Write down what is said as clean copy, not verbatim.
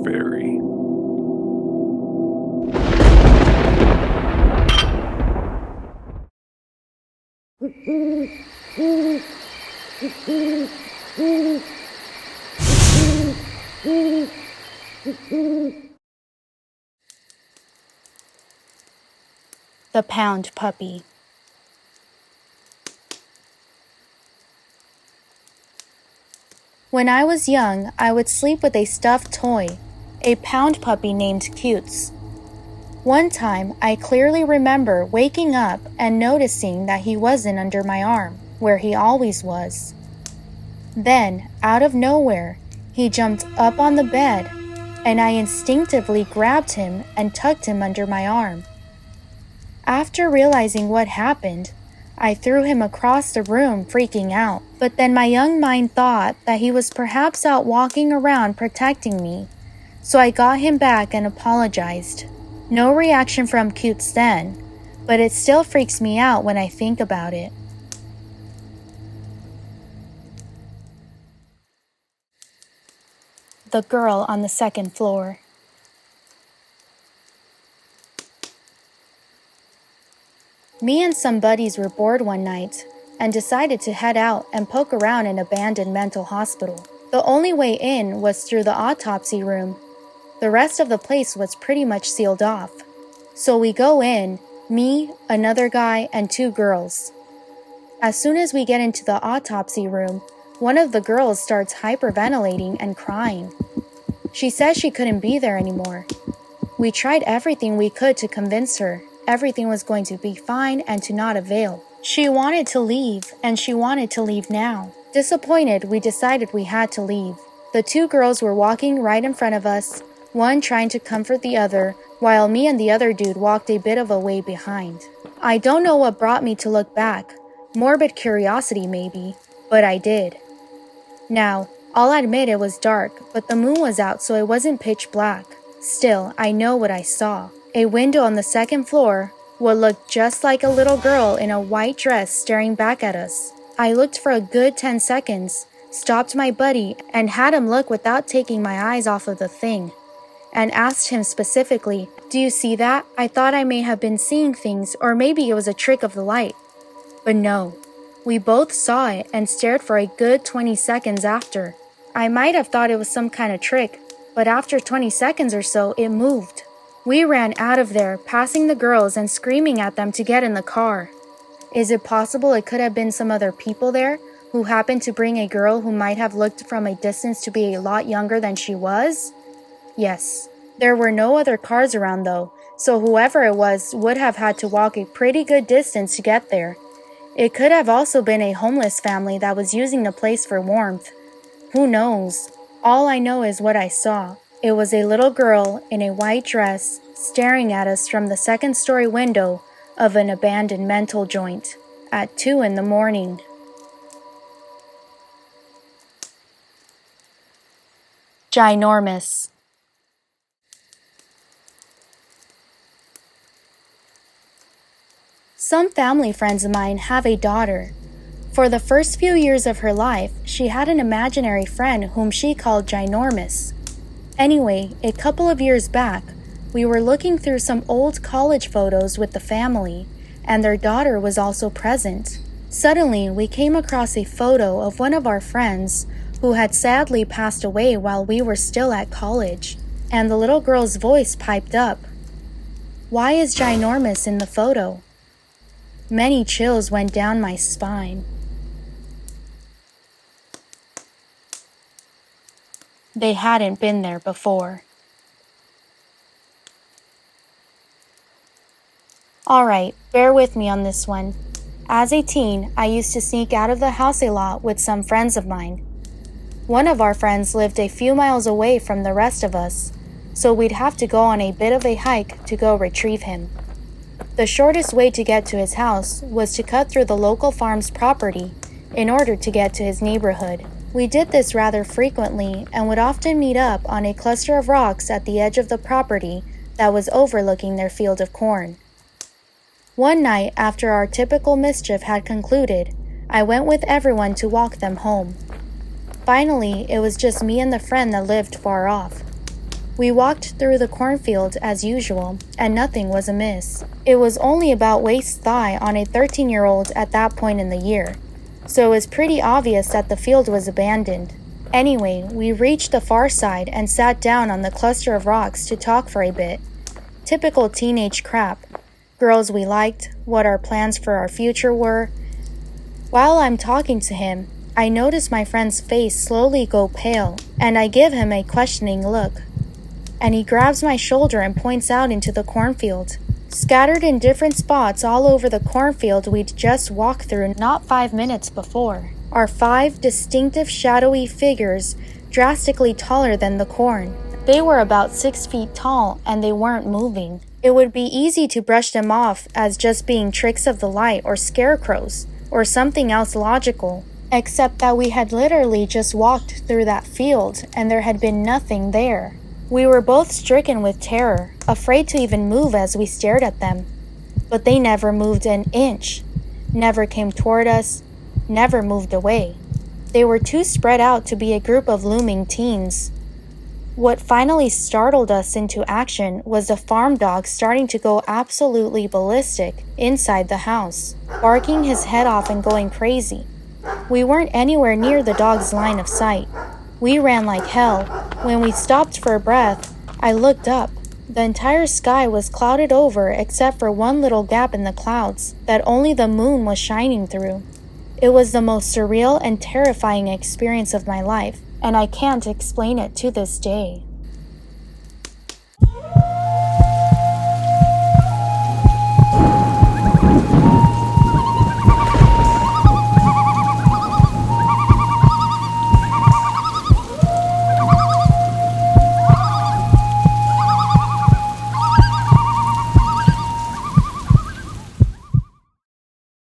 Faerie. The Pound Puppy. When I was young, I would sleep with a stuffed toy, a pound puppy named Cutes. One time, I clearly remember waking up and noticing that he wasn't under my arm, where he always was. Then, out of nowhere, he jumped up on the bed, and I instinctively grabbed him and tucked him under my arm. After realizing what happened, I threw him across the room, freaking out. But then my young mind thought that he was perhaps out walking around protecting me, so I got him back and apologized. No reaction from Cutes then, but it still freaks me out when I think about it. The Girl on the Second Floor. Me and some buddies were bored one night and decided to head out and poke around an abandoned mental hospital. The only way in was through the autopsy room. The rest of the place was pretty much sealed off. So we go in, me, another guy, and 2 girls. As soon as we get into the autopsy room, one of the girls starts hyperventilating and crying. She says she couldn't be there anymore. We tried everything we could to convince her everything was going to be fine and to not avail. She wanted to leave, and she wanted to leave now. Disappointed, we decided we had to leave. The 2 girls were walking right in front of us, one trying to comfort the other, while me and the other dude walked a bit of a way behind. I don't know what brought me to look back. Morbid curiosity maybe, but I did. Now, I'll admit it was dark, but the moon was out so it wasn't pitch black. Still, I know what I saw. A window on the 2nd floor, what looked just like a little girl in a white dress staring back at us. I looked for a good 10 seconds, stopped my buddy, and had him look without taking my eyes off of the thing, and asked him specifically, "Do you see that? I thought I may have been seeing things, or maybe it was a trick of the light." But no, we both saw it and stared for a good 20 seconds after. I might have thought it was some kind of trick, but after 20 seconds or so, it moved. We ran out of there, passing the girls and screaming at them to get in the car. Is it possible it could have been some other people there who happened to bring a girl who might have looked from a distance to be a lot younger than she was? Yes. There were no other cars around though, so whoever it was would have had to walk a pretty good distance to get there. It could have also been a homeless family that was using the place for warmth. Who knows? All I know is what I saw. It was a little girl in a white dress staring at us from the 2nd-story window of an abandoned mental joint at 2 in the morning. GINORMOUS. Some family friends of mine have a daughter. For the first few years of her life, she had an imaginary friend whom she called GINORMOUS. Anyway, a couple of years back, we were looking through some old college photos with the family, and their daughter was also present. Suddenly, we came across a photo of one of our friends who had sadly passed away while we were still at college, and the little girl's voice piped up. "Why is GINORMOUS in the photo?" Many chills went down my spine. They hadn't been there before. Alright, bear with me on this one. As a teen, I used to sneak out of the house a lot with some friends of mine. One of our friends lived a few miles away from the rest of us, so we'd have to go on a bit of a hike to go retrieve him. The shortest way to get to his house was to cut through the local farm's property in order to get to his neighborhood. We did this rather frequently and would often meet up on a cluster of rocks at the edge of the property that was overlooking their field of corn. One night, after our typical mischief had concluded, I went with everyone to walk them home. Finally, it was just me and the friend that lived far off. We walked through the cornfield as usual, and nothing was amiss. It was only about waist-thigh on a 13-year-old at that point in the year, so it was pretty obvious that the field was abandoned. Anyway, we reached the far side and sat down on the cluster of rocks to talk for a bit. Typical teenage crap. Girls we liked, what our plans for our future were. While I'm talking to him, I notice my friend's face slowly go pale, and I give him a questioning look. And he grabs my shoulder and points out into the cornfield. Scattered in different spots all over the cornfield we'd just walked through not 5 minutes before are 5 distinctive shadowy figures drastically taller than the corn. They were about 6 feet tall and they weren't moving. It would be easy to brush them off as just being tricks of the light or scarecrows or something else logical, except that we had literally just walked through that field and there had been nothing there. We were both stricken with terror, afraid to even move as we stared at them. But they never moved an inch, never came toward us, never moved away. They were too spread out to be a group of looming teens. What finally startled us into action was the farm dog starting to go absolutely ballistic inside the house, barking his head off and going crazy. We weren't anywhere near the dog's line of sight. We ran like hell. When we stopped for breath, I looked up. The entire sky was clouded over except for one little gap in the clouds that only the moon was shining through. It was the most surreal and terrifying experience of my life, and I can't explain it to this day.